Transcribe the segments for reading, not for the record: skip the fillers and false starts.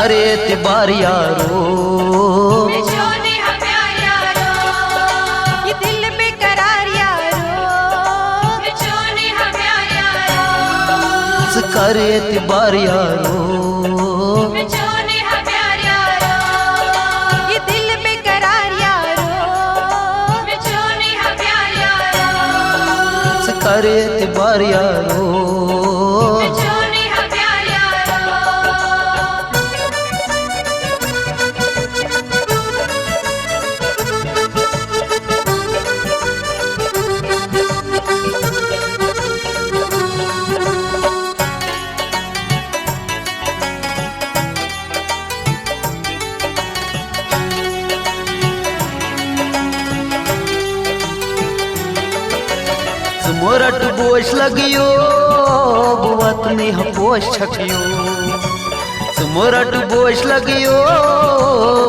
करे एतबार यारो, ये दिल बेकरार यारो, करे एतबार यारो, ये दिल बेकरार यारो, करे एतबार यारो। मोरट बोझ लगियो बुवत ने पोष छकियो, मोरट बोझ लगियो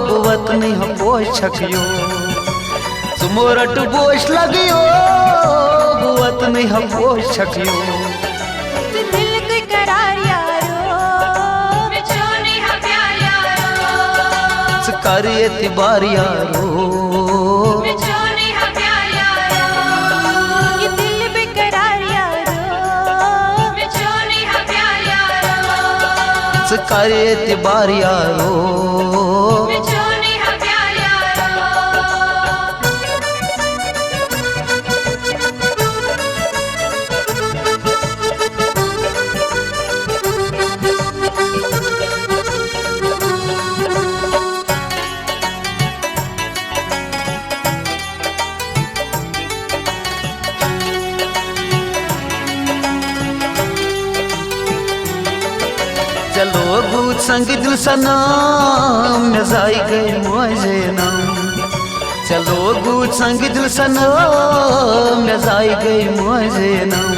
बुवत ने पोष छकियो, मोरट बोझ लगियो बुवत ने पोष छकियो। दिल कोई करार यारो, करे एतबार यारो, ये दिल बेकरार यारो, करे एतबार यारो। चलो गूत संग दिल सनम में जाई गई मुझे नाम, चलो गूत संग दिल सनम में जाई गई मुझे नाम,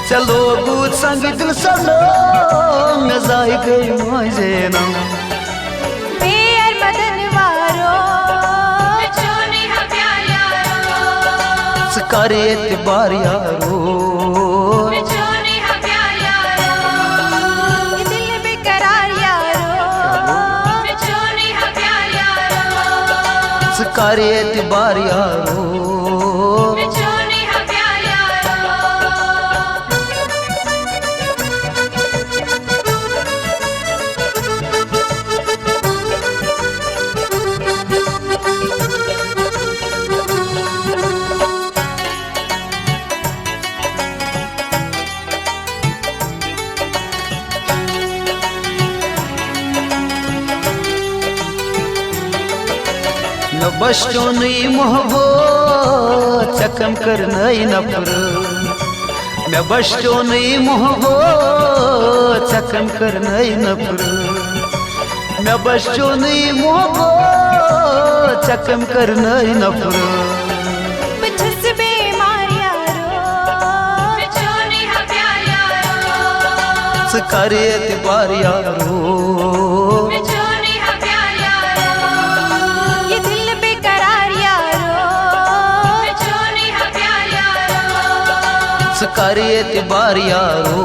चलो गूत संग दिल सनम में जाई गई मुझे नाम। मेयर मदन वारो, करे एतबार यारो, ये दिल बेकरार यारो, करे एतबार यारो। न बस्टो नहीं मोहबो चकम कर नहीं नफर, मैं बस्टो नहीं मोहबो चकम कर नहीं नफर, मैं बस्टो नहीं मोहबो चकम कर नहीं नफर। मुझसे बेमार यारो, करे एतबार यारो, ये दिल बेकरार यारो, करे एतबार यारो।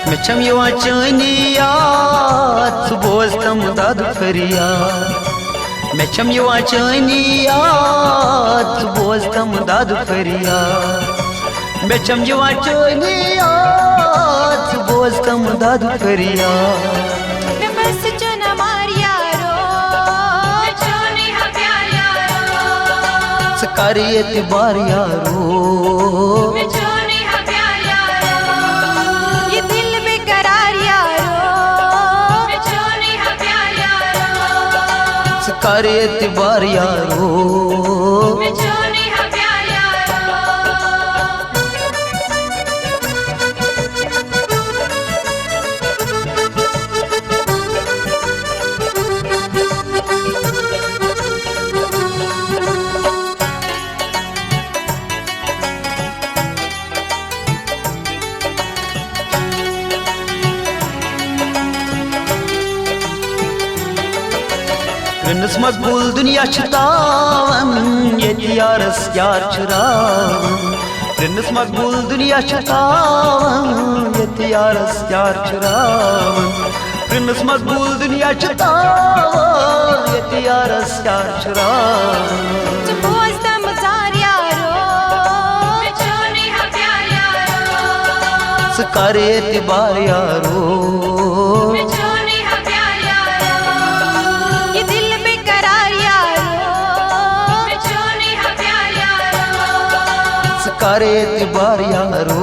मिछम युवा चानिया बोझ तम दाद करिया, मिछम युवा चानिया बोझ तम दाद करिया, मिछम युवा चानिया बोझ तम दाद करिया। मैं बस जो न मार यारो, करे एतबार यारो, ये दिल बेकरार यारो, करे एतबार यारो। प्रिंस मकबूल दुनिया छतावन ये यारस यार चुरावन प्रिंस मकबूल दुनिया छतावन ये यारस यार चुरावन प्रिंस मकबूल दुनिया छतावन ये यारस यार चुरावन बोझ मजार यारो बिछोने हा प्यार यारो सकारे एतबार यारो बिछोने हा प्यार यारो ये दिल बेकरार यारो बिछोने हा प्यार यारो सकारे एतबार यारो